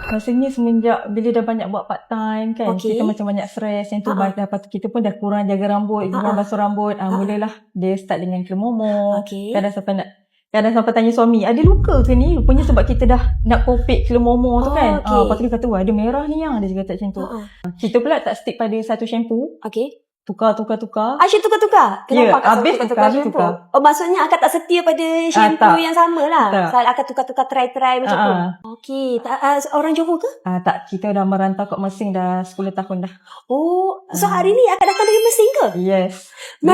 Rasanya semenjak bila dah banyak buat part time kan, kita macam banyak stres yang tu. Lepas tu kita pun dah kurang jaga rambut, kurang basuh rambut. Mulalah dia start dengan kelomomo. Kadang sampai tanya suami, ada luka ke ni? Rupanya sebab kita dah nak kopek kelomomo tu kan. Lepas tu dia kata, wah ada merah ni yang. Dia juga kata macam tu. Kita pula tak stick pada satu shampoo. Tukar. Asyik tukar-tukar? Kenapa habis tukar shampoo? Oh, maksudnya akak tak setia pada shampoo yang sama lah. Soal akak tukar-tukar, try masam tu. Okey. Orang Johor ke? Tak, kita dah merantau kat Mersing dah 10 tahun dah. Oh, so hari ni akak datang dari Mersing ke? Yes. 2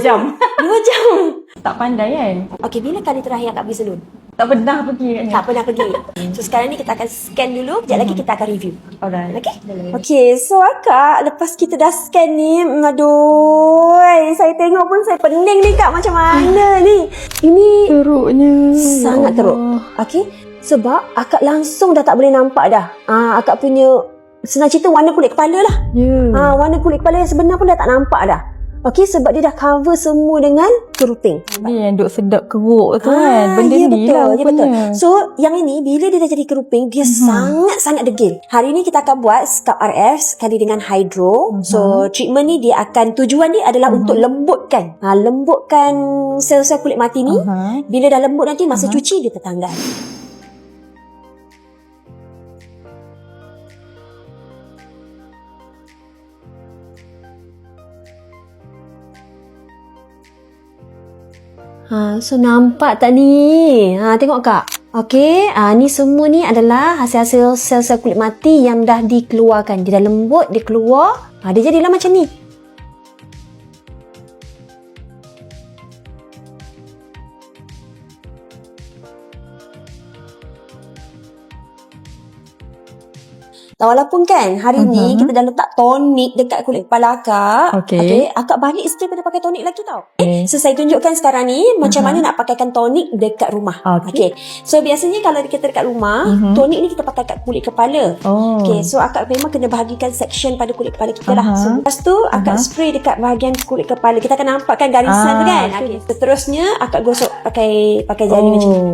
jam. 2 jam? Tak pandai kan? Okey, bila kali terakhir akak pergi salon? Tak pernah pergi katnya. Tak pernah pergi. So sekarang ni kita akan scan dulu. Sekejap lagi kita akan review. Alright. Okay, so akak lepas kita dah scan ni, aduh, saya tengok pun saya pening ni kak, macam mana ni. Ini teruknya. Sangat teruk. Okay, sebab akak langsung dah tak boleh nampak dah. Akak punya, senang cerita, warna kulit kepala lah. Warna kulit kepala yang sebenar pun dah tak nampak dah. Okey, sebab dia dah cover semua dengan keruping. Ni yang duk sedap keruk tu kan. Benda ni lah rupanya. So, yang ini bila dia dah jadi keruping, dia sangat-sangat degil. Hari ni kita akan buat scalp RF sekali dengan hydro. So, treatment ni dia akan, tujuan dia adalah untuk lembutkan. Lembutkan sel-sel kulit mati ni. Bila dah lembut nanti, masa cuci dia tertanggal. So nampak tak ni? Tengok kak. Okey, ni semua ni adalah hasil-hasil sel-sel kulit mati yang dah dikeluarkan. Dia dah lembut, dia keluar. Dia jadilah macam ni. Walaupun kan hari ni kita dah letak tonik dekat kulit kepala akak. Okay, akak balik still kena pakai tonik lagi tau. So saya tunjukkan sekarang ni macam mana nak pakaikan tonik dekat rumah. Okay, so biasanya kalau kita dekat rumah, tonik ni kita pakai kat kulit kepala. Okay, so akak memang kena bahagikan section pada kulit kepala kita lah. So lepas tu akak spray dekat bahagian kulit kepala. Kita akan nampakkan garisan tu kan. Seterusnya akak gosok pakai jari macam ni.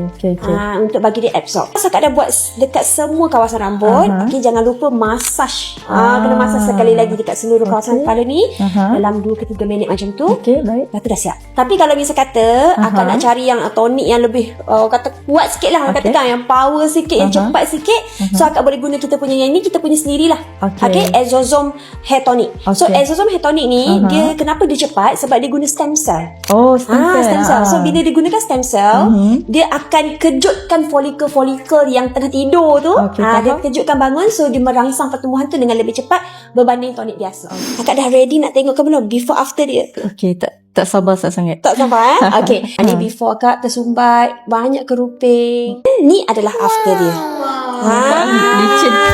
Untuk bagi dia absorb. So akak dah buat dekat semua kawasan rambut. Okay, jangan lupa massage. Kena massage sekali lagi dekat seluruh kawasan kepala ni dalam 2 ke 3 minit macam tu. Baik. Lepas tu dah siap. Tapi kalau misal kata akak nak cari yang tonik yang lebih kata kuat sikit lah, kata kan, yang power sikit, yang cepat sikit, so akak boleh guna kita punya yang ni, kita punya sendirilah. Okay, Exosome Hair Tonic. So Exosome Hair Tonic ni dia kenapa dia cepat? Sebab dia guna stem cell. Stem cell. So bila dia gunakan stem cell, dia akan kejutkan folikel-folikel yang tengah tidur tu. Dia kejutkan bangun, so dia merangsang pertumbuhan tu dengan lebih cepat berbanding tonik biasa. Akak dah ready nak tengok ke belum? Before after dia. Okay, tak sabar sangat. Tak sabar Okay, ni before akak tersumbat banyak keruping. Ni adalah after dia.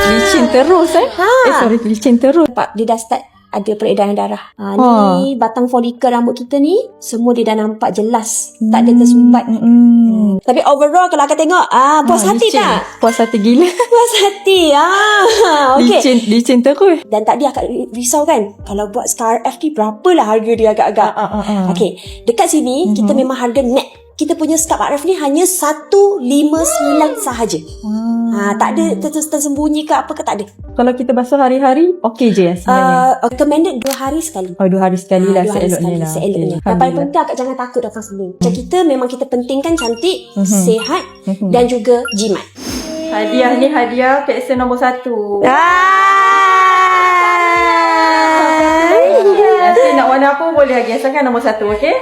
Licin terus licin terus. Dia dah start ada peredaran darah. Ni batang folikel rambut kita ni semua dia dah nampak jelas, tak ada tersumbat. Tapi overall kalau akak tengok puas hati licin. tak? Puas hati gila. Puas hati. Okay. Licin terus. Dan tadi akak risau kan, kalau buat scalp RF ni berapalah harga dia agak-agak. Okay, dekat sini kita memang harga net. Kita punya scalp RF ni hanya 159 sahaja. Tak ada tersembunyi ke apa ke, tak ada. Kalau kita basuh hari-hari, okey je sebenarnya. Recommended 2 hari sekali. 2 hari sekali lah seeloknya. Yang paling penting akak jangan takut datang salon. Macam kita memang kita pentingkan cantik, sihat dan juga jimat. Hadiah ni hadiah PSN nombor 1. Nanti nak warna apa boleh lagi, asalkan nombor 1, okey?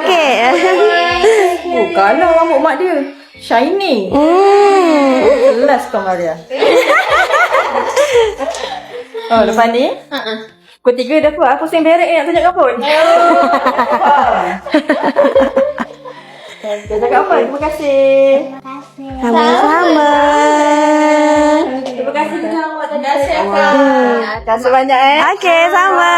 Okey. Kalau rambut mak dia shiny. Kelas kau Maria. Lepas ni pukul 3 dah keluar. Aku pusing berek nak tunjuk rambut. Dia cakap apa? Terima kasih. Sama-sama. Terima kasih tengah awak. Terima kasih banyak. Okey, sama.